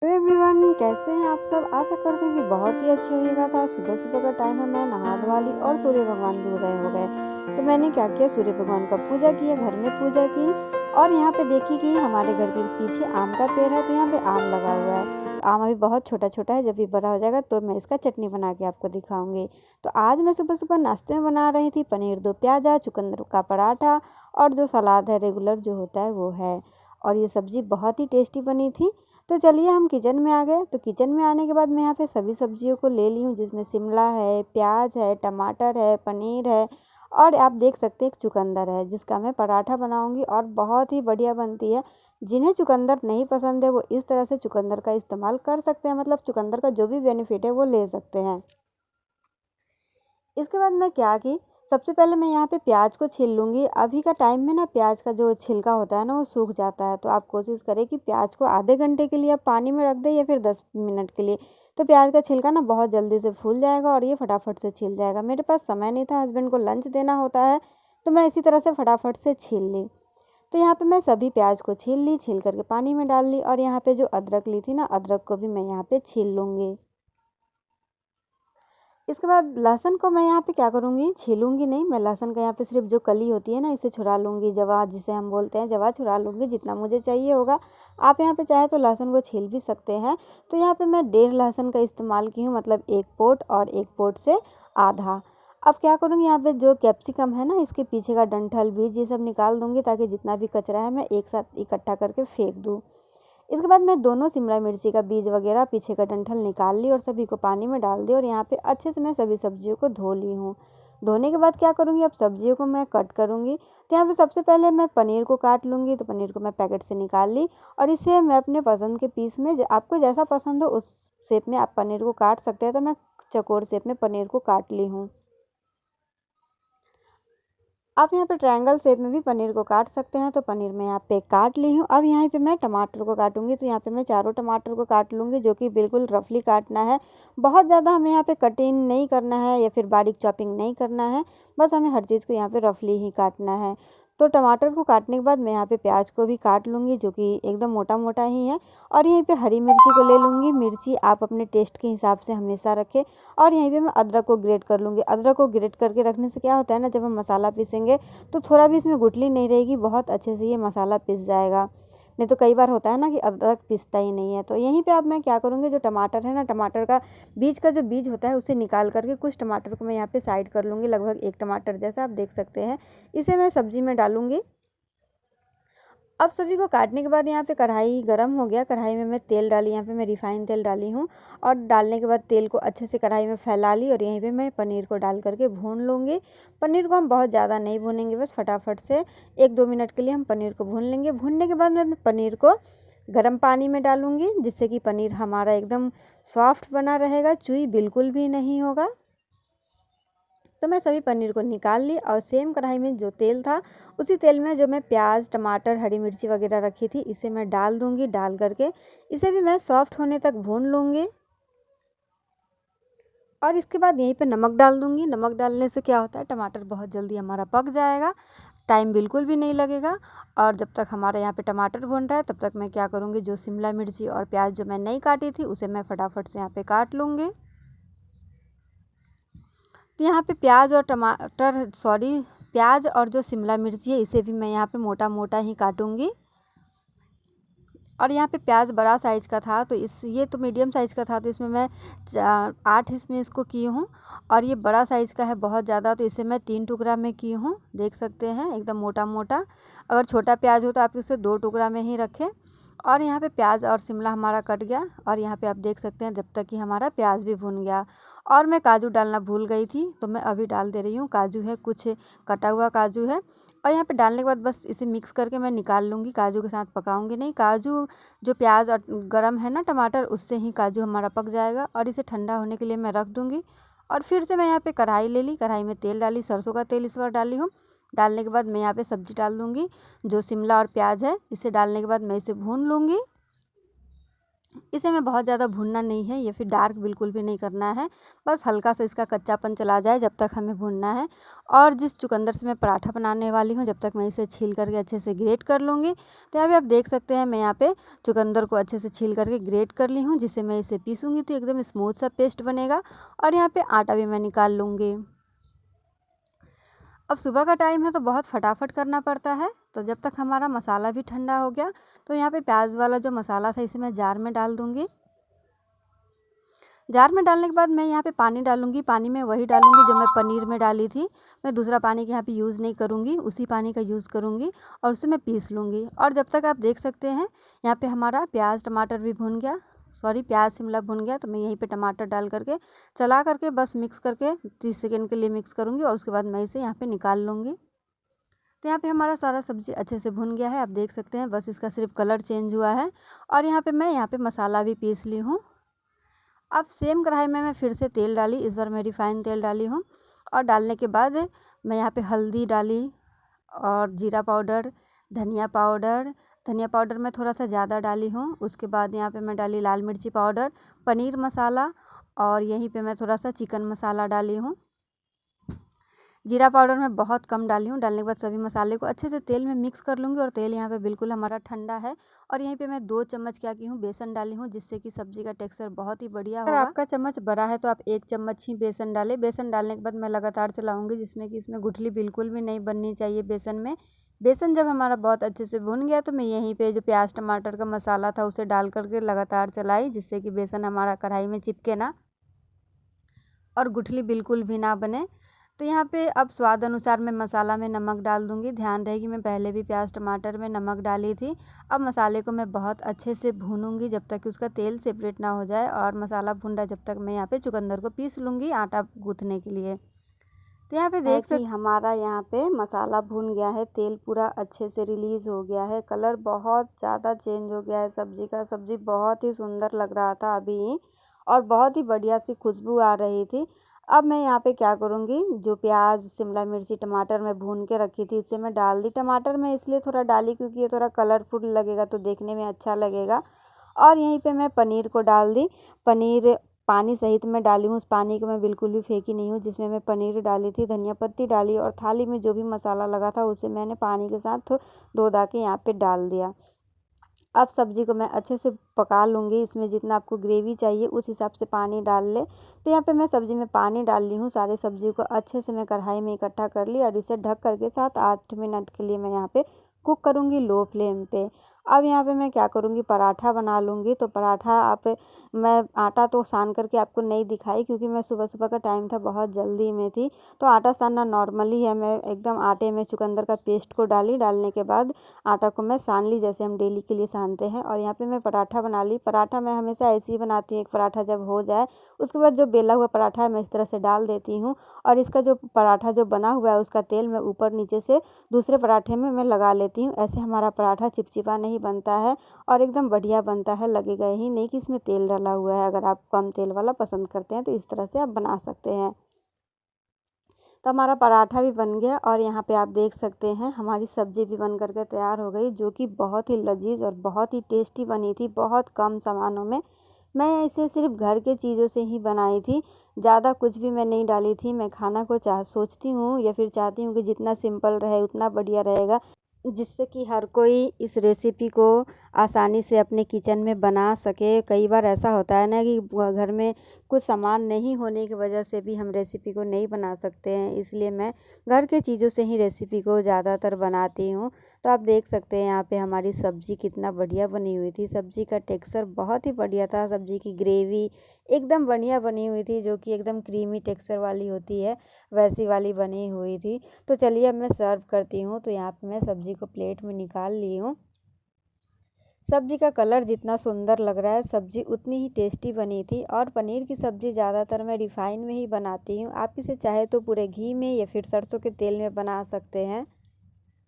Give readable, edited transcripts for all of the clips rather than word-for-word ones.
Hello everyone, कैसे हैं आप सब। आशा करती हूँ कि बहुत ही अच्छे होइएगा। था सुबह सुबह का टाइम है, मैं नहा धोवा ली और सूर्य भगवान भी उदय हो गए। तो मैंने क्या किया, सूर्य भगवान का पूजा किया, घर में पूजा की। और यहाँ पे देखी कि हमारे घर के पीछे आम का पेड़ है, तो यहाँ पे आम लगा हुआ है। तो आम अभी बहुत छोटा छोटा है, जब भी बड़ा हो जाएगा तो मैं इसका चटनी बना के आपको दिखाऊंगी। तो आज मैं सुबह सुबह नाश्ते में बना रही थी पनीर दो प्याजा, चुकंदर का पराठा और जो सलाद है रेगुलर जो होता है वो है। और ये सब्ज़ी बहुत ही टेस्टी बनी थी। तो चलिए हम किचन में आ गए। तो किचन में आने के बाद मैं यहाँ पे सभी सब्जियों को ले ली हूँ, जिसमें शिमला है, प्याज है, टमाटर है, पनीर है और आप देख सकते हैं एक चुकंदर है, जिसका मैं पराठा बनाऊंगी और बहुत ही बढ़िया बनती है। जिन्हें चुकंदर नहीं पसंद है वो इस तरह से चुकंदर का इस्तेमाल कर सकते हैं, मतलब चुकंदर का जो भी बेनिफिट है वो ले सकते हैं। इसके बाद मैं क्या की, सबसे पहले मैं यहाँ पे प्याज को छील लूँगी। अभी का टाइम में ना प्याज का जो छिलका होता है ना वो सूख जाता है, तो आप कोशिश करें कि प्याज को आधे घंटे के लिए आप पानी में रख दें या फिर 10 मिनट के लिए। तो प्याज का छिलका ना बहुत जल्दी से फूल जाएगा और ये फटाफट से छिल जाएगा। मेरे पास समय नहीं था, हस्बैंड को लंच देना होता है, तो मैं इसी तरह से फटाफट से छील ली। तो यहाँ पे मैं सभी प्याज को छील ली, छील करके पानी में डाल ली। और यहाँ पे जो अदरक ली थी ना, अदरक को भी मैं यहाँ पे छील लूँगी। इसके बाद लहसुन को मैं यहाँ पे क्या करूँगी, छीलूँगी नहीं। मैं लहसुन का यहाँ पे सिर्फ जो कली होती है ना, इसे छुड़ा लूँगी, जवा जिसे हम बोलते हैं, जवा छुड़ा लूँगी जितना मुझे चाहिए होगा। आप यहाँ पे चाहे तो लहसुन को छील भी सकते हैं। तो यहाँ पे मैं 1.5 लहसुन का इस्तेमाल की हूँ, मतलब 1 पोट और 1 पोट से आधा। अब क्या करूँगी, यहाँ पे जो कैप्सिकम है ना, इसके पीछे का डंठल बीज ये सब निकाल दूँगी, ताकि जितना भी कचरा है मैं एक साथ इकट्ठा करके फेंक दूँ। इसके बाद मैं दोनों शिमला मिर्ची का बीज वगैरह पीछे का डंठल निकाल ली और सभी को पानी में डाल दी। और यहाँ पे अच्छे से मैं सभी सब्जियों को धो ली हूँ। धोने के बाद क्या करूँगी, अब सब्जियों को मैं कट करूँगी। तो यहाँ पे सबसे पहले मैं पनीर को काट लूँगी। तो पनीर को मैं पैकेट से निकाल ली और इसे मैं अपने पसंद के पीस में, आपको जैसा पसंद हो उस शेप में आप पनीर को काट सकते हैं। तो मैं चौकोर शेप में पनीर को काट ली हूँ। आप यहाँ पे ट्रायंगल शेप में भी पनीर को काट सकते हैं। तो पनीर मैं यहाँ पे काट ली हूँ। अब यहाँ पे मैं टमाटर को काटूंगी। तो यहाँ पे मैं चारों टमाटर को काट लूँगी, जो कि बिल्कुल रफली काटना है। बहुत ज़्यादा हमें यहाँ पे कटिंग नहीं करना है या फिर बारीक चॉपिंग नहीं करना है, बस हमें हर चीज़ को यहाँ पे रफली ही काटना है। तो टमाटर को काटने के बाद मैं यहाँ पे प्याज को भी काट लूँगी, जो कि एकदम मोटा मोटा ही है। और यहीं पे हरी मिर्ची को ले लूँगी। मिर्ची आप अपने टेस्ट के हिसाब से हमेशा रखें। और यहीं पे मैं अदरक को ग्रेट कर लूँगी। अदरक को ग्रेट करके रखने से क्या होता है ना, जब हम मसाला पीसेंगे तो थोड़ा भी इसमें गुठली नहीं रहेगी, बहुत अच्छे से ये मसाला पिस जाएगा। नहीं तो कई बार होता है ना कि अदरक पिसता ही नहीं है। तो यहीं पे अब मैं क्या करूँगी, जो टमाटर है ना, टमाटर का बीज का जो बीज होता है उसे निकाल करके कुछ टमाटर को मैं यहाँ पे साइड कर लूँगी, लगभग 1 टमाटर जैसा आप देख सकते हैं। इसे मैं सब्जी में डालूँगी। अब सब्जी को काटने के बाद यहाँ पे कढ़ाई गरम हो गया। कढ़ाई में मैं तेल डाली, यहाँ पे मैं रिफाइंड तेल डाली हूँ। और डालने के बाद तेल को अच्छे से कढ़ाई में फैला ली और यहीं पे मैं पनीर को डाल करके भून लूँगी। पनीर को हम बहुत ज़्यादा नहीं भूनेंगे, बस फटाफट से 1-2 मिनट के लिए हम पनीर को भून लेंगे। भूनने के बाद मैं पनीर को गर्म पानी में डालूँगी, जिससे कि पनीर हमारा एकदम सॉफ्ट बना रहेगा, चुई बिल्कुल भी नहीं होगा। तो मैं सभी पनीर को निकाल ली और सेम कढ़ाई में जो तेल था, उसी तेल में जो मैं प्याज, टमाटर, हरी मिर्ची वगैरह रखी थी, इसे मैं डाल दूँगी। डाल करके इसे भी मैं सॉफ्ट होने तक भून लूँगी। और इसके बाद यहीं पे नमक डाल दूँगी। नमक डालने से क्या होता है, टमाटर बहुत जल्दी हमारा पक जाएगा, टाइम बिल्कुल भी नहीं लगेगा। और जब तक हमारे यहाँ पे टमाटर भून रहा है, तब तक मैं क्या करूँगी, जो शिमला मिर्ची और प्याज जो मैं नहीं काटी थी उसे मैं फटाफट से यहाँ पे काट लूँगी। तो यहाँ पे प्याज और जो शिमला मिर्ची है इसे भी मैं यहाँ पे मोटा मोटा ही काटूँगी। और यहाँ पे प्याज बड़ा साइज़ का था, तो ये तो मीडियम साइज़ का था, तो इसमें मैं 8 इसमें इसको की हूँ। और ये बड़ा साइज़ का है बहुत ज़्यादा, तो इसे मैं 3 टुकड़ा में की हूँ, देख सकते हैं एकदम मोटा मोटा। अगर छोटा प्याज हो तो आप इसे 2 टुकड़ा में ही रखें। और यहाँ पे प्याज और शिमला हमारा कट गया। और यहाँ पे आप देख सकते हैं जब तक कि हमारा प्याज भी भुन गया। और मैं काजू डालना भूल गई थी, तो मैं अभी डाल दे रही हूँ। काजू है, कुछ कटा हुआ काजू है। और यहाँ पे डालने के बाद बस इसे मिक्स करके मैं निकाल लूँगी, काजू के साथ पकाऊंगी नहीं। काजू जो प्याज और गरम है ना टमाटर, उससे ही काजू हमारा पक जाएगा। और इसे ठंडा होने के लिए मैं रख दूँगी। और फिर से मैं यहाँ पे कढ़ाई ले ली, कढ़ाई में तेल डाली, सरसों का तेल इस बार डाली हूँ। डालने के बाद मैं यहाँ पे सब्जी डाल दूँगी, जो शिमला और प्याज है इसे डालने के बाद मैं इसे भून लूँगी। इसे हमें बहुत ज़्यादा भूनना नहीं है, या फिर डार्क बिल्कुल भी नहीं करना है। बस हल्का सा इसका कच्चापन चला जाए जब तक हमें भूनना है। और जिस चुकंदर से मैं पराठा बनाने वाली हूँ, जब तक मैं इसे छील करके अच्छे से ग्रेट कर लूँगी। तो यहाँ पे आप देख सकते हैं मैं यहाँ पे चुकंदर को अच्छे से छील करके ग्रेट कर ली हूँ, जिससे मैं इसे पीसूँगी तो एकदम स्मूथ सा पेस्ट बनेगा। और यहाँ पे आटा भी मैं निकाल लूँगी। अब सुबह का टाइम है तो बहुत फटाफट करना पड़ता है। तो जब तक हमारा मसाला भी ठंडा हो गया, तो यहाँ पे प्याज वाला जो मसाला था इसे मैं जार में डाल दूँगी। जार में डालने के बाद मैं यहाँ पे पानी डालूँगी। पानी में वही डालूँगी जो मैं पनीर में डाली थी। मैं दूसरा पानी के यहाँ पे यूज़ नहीं करूँगी, उसी पानी का यूज़ करूँगी और उसे मैं पीस लूँगी। और जब तक आप देख सकते हैं यहाँ पे हमारा प्याज टमाटर भी भुन गया, प्याज शिमला भुन गया। तो मैं यहीं पे टमाटर डाल करके चला करके बस मिक्स करके 30 सेकेंड के लिए मिक्स करूँगी और उसके बाद मैं इसे यहाँ पर निकाल लूँगी। तो यहाँ पे हमारा सारा सब्ज़ी अच्छे से भुन गया है, आप देख सकते हैं। बस इसका सिर्फ कलर चेंज हुआ है। और यहाँ पे मसाला भी पीस ली हूँ। अब सेम कढ़ाई में मैं फिर से तेल डाली, इस बार मैं रिफ़ाइन तेल डाली हूँ। और डालने के बाद मैं यहाँ पे हल्दी डाली और जीरा पाउडर, धनिया पाउडर मैं थोड़ा सा ज़्यादा डाली हूँ। उसके बाद यहाँ पे मैं डाली लाल मिर्ची पाउडर, पनीर मसाला और यहीं पे मैं थोड़ा सा चिकन मसाला डाली हूँ। जीरा पाउडर मैं बहुत कम डाली हूँ। डालने के बाद सभी मसाले को अच्छे से तेल में मिक्स कर लूँगी। और तेल यहाँ पे बिल्कुल हमारा ठंडा है। और यहीं पे मैं 2 चम्मच क्या की हूँ, बेसन डाली हूँ, जिससे कि सब्ज़ी का टेक्सचर बहुत ही बढ़िया होगा। अगर आपका चम्मच बड़ा है तो आप 1 चम्मच ही बेसन डालें। बेसन डालने के बाद मैं लगातार चलाऊँगी, जिसमें कि इसमें गुठली बिल्कुल भी नहीं बननी चाहिए बेसन में। बेसन जब हमारा बहुत अच्छे से भुन गया तो मैं यहीं पे जो प्याज टमाटर का मसाला था उसे डाल करके लगातार चलाई, जिससे कि बेसन हमारा कढ़ाई में चिपके ना और गुठली बिल्कुल भी ना बने। तो यहाँ पे अब स्वाद अनुसार मैं मसाला में नमक डाल दूँगी। ध्यान रहे कि मैं पहले भी प्याज टमाटर में नमक डाली थी। अब मसाले को मैं बहुत अच्छे से भूनूंगी जब तक कि उसका तेल सेपरेट ना हो जाए। और मसाला भून रहा जब तक मैं यहाँ पे चुकंदर को पीस लूँगी आटा गूँथने के लिए। तो यहाँ पे देख सकते हमारा यहाँ पे मसाला भून गया है, तेल पूरा अच्छे से रिलीज़ हो गया है, कलर बहुत ज़्यादा चेंज हो गया है सब्ज़ी का। सब्ज़ी बहुत ही सुंदर लग रहा था अभी और बहुत ही बढ़िया सी खुशबू आ रही थी। अब मैं यहाँ पे क्या करूँगी, जो प्याज शिमला मिर्ची टमाटर मैं भून के रखी थी इसे मैं डाल दी। टमाटर मैं इसलिए थोड़ा डाली क्योंकि ये थोड़ा कलरफुल लगेगा तो देखने में अच्छा लगेगा। और यहीं पे मैं पनीर को डाल दी। पनीर पानी सहित मैं डाली हूँ, उस पानी को मैं बिल्कुल भी फेंकी नहीं हूँ जिसमें मैं पनीर डाली थी। धनिया पत्ती डाली और थाली में जो भी मसाला लगा था उसे मैंने पानी के साथ धो धा के यहाँ पे डाल दिया। अब सब्ज़ी को मैं अच्छे से पका लूँगी। इसमें जितना आपको ग्रेवी चाहिए उस हिसाब से पानी डाल ले। तो यहाँ पे मैं सब्ज़ी में पानी डाल ली हूँ। सारे सब्ज़ी को अच्छे से मैं कढ़ाई में इकट्ठा कर ली और इसे ढक करके 7-8 मिनट के लिए मैं यहाँ पे कुक करूँगी लो फ्लेम पे। अब यहाँ पे मैं क्या करूँगी, पराठा बना लूँगी। तो पराठा मैं आटा तो सान करके आपको नहीं दिखाई क्योंकि मैं सुबह का टाइम था, बहुत जल्दी में थी। तो आटा सानना नॉर्मली है। मैं एकदम आटे में चुकंदर का पेस्ट को डालने के बाद आटा को मैं सान ली, जैसे हम डेली के लिए सानते हैं। और यहाँ पे मैं पराठा बना ली। पराठा मैं हमेशा ऐसे ही बनाती हूँ, एक पराठा जब हो जाए उसके बाद जो बेला हुआ पराठा है मैं इस तरह से डाल देती हूँ। और इसका जो पराठा जो बना हुआ है उसका तेल मैं ऊपर नीचे से दूसरे पराठे में मैं लगा लेती हूँ। ऐसे हमारा पराठा चिपचिपा नहीं बनता है और एकदम बढ़िया बनता है। लगेगा ही नहीं कि इसमें तेल डाला हुआ है। अगर आप कम तेल वाला पसंद करते हैं तो इस तरह से आप बना सकते हैं। तो हमारा पराठा भी बन गया और यहाँ पे आप देख सकते हैं हमारी सब्ज़ी भी बन करके तैयार हो गई, जो कि बहुत ही लजीज और बहुत ही टेस्टी बनी थी, बहुत कम सामानों में। मैं इसे सिर्फ घर के चीज़ों से ही बनाई थी, ज़्यादा कुछ भी मैं नहीं डाली थी। मैं खाना को सोचती हूँ या फिर चाहती हूँ कि जितना सिंपल रहे उतना बढ़िया रहेगा, जिससे कि हर कोई इस रेसिपी को आसानी से अपने किचन में बना सके। कई बार ऐसा होता है ना कि घर में कुछ सामान नहीं होने की वजह से भी हम रेसिपी को नहीं बना सकते हैं, इसलिए मैं घर के चीज़ों से ही रेसिपी को ज़्यादातर बनाती हूँ। तो आप देख सकते हैं यहाँ पे हमारी सब्ज़ी कितना बढ़िया बनी हुई थी। सब्ज़ी का टेक्सचर बहुत ही बढ़िया था, सब्ज़ी की ग्रेवी एकदम बढ़िया बनी हुई थी, जो कि एकदम क्रीमी टेक्सचर वाली होती है वैसी वाली बनी हुई थी। तो चलिए अब मैं सर्व करती हूँ। तो यहाँ पे मैं सब्ज़ी को प्लेट में निकाल ली हूँ। सब्ज़ी का कलर जितना सुंदर लग रहा है, सब्ज़ी उतनी ही टेस्टी बनी थी। और पनीर की सब्ज़ी ज़्यादातर मैं रिफ़ाइन में ही बनाती हूँ। आप इसे चाहे तो पूरे घी में या फिर सरसों के तेल में बना सकते हैं।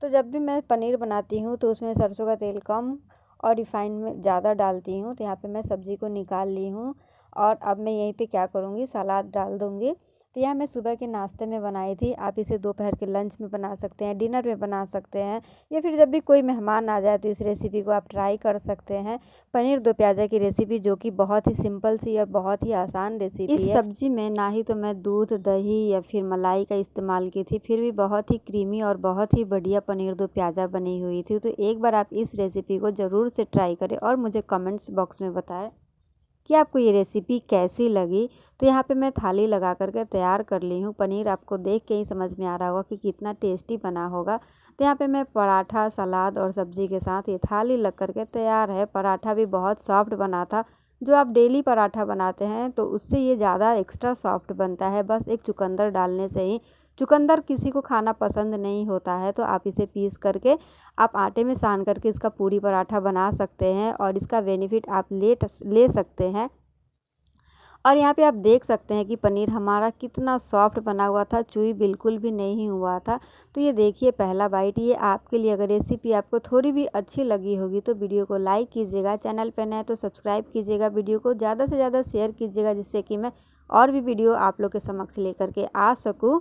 तो जब भी मैं पनीर बनाती हूँ तो उसमें सरसों का तेल कम और रिफ़ाइन में ज़्यादा डालती हूँ। तो यहाँ पे मैं सब्ज़ी को निकाल ली हूँ और अब मैं यहीं पे क्या करूँगी, सलाद डाल दूँगी। तो यह मैं सुबह के नाश्ते में बनाई थी। आप इसे दोपहर के लंच में बना सकते हैं, डिनर में बना सकते हैं, या फिर जब भी कोई मेहमान आ जाए तो इस रेसिपी को आप ट्राई कर सकते हैं। पनीर दो प्याज़ा की रेसिपी जो कि बहुत ही सिंपल सी और बहुत ही आसान रेसिपी है। इस सब्जी में ना ही तो मैं दूध, दही या फिर मलाई का इस्तेमाल की थी, फिर भी बहुत ही क्रीमी और बहुत ही बढ़िया पनीर दो प्याज़ा बनी हुई थी। तो एक बार आप इस रेसिपी को ज़रूर से ट्राई करें और मुझे कमेंट्स बॉक्स में बताएं कि आपको ये रेसिपी कैसी लगी। तो यहाँ पे मैं थाली लगा करके तैयार कर ली हूँ। पनीर आपको देख के ही समझ में आ रहा होगा कि कितना टेस्टी बना होगा। तो यहाँ पे मैं पराठा, सलाद और सब्जी के साथ ये थाली लग करके तैयार है। पराठा भी बहुत सॉफ्ट बना था। जो आप डेली पराठा बनाते हैं तो उससे ये ज़्यादा एक्स्ट्रा सॉफ्ट बनता है, बस एक चुकंदर डालने से ही। चुकंदर किसी को खाना पसंद नहीं होता है तो आप इसे पीस करके आप आटे में सान करके इसका पूरी पराठा बना सकते हैं और इसका बेनिफिट आप ले सकते हैं। और यहाँ पे आप देख सकते हैं कि पनीर हमारा कितना सॉफ्ट बना हुआ था, चुई बिल्कुल भी नहीं हुआ था। तो ये देखिए पहला बाइट ये आपके लिए। अगर रेसिपी आपको थोड़ी भी अच्छी लगी होगी तो वीडियो को लाइक कीजिएगा, चैनल पर नए तो सब्सक्राइब कीजिएगा, वीडियो को ज़्यादा से ज़्यादा शेयर कीजिएगा जिससे कि मैं और भी वीडियो आप लोग के समक्ष लेकर के आ सकूँ।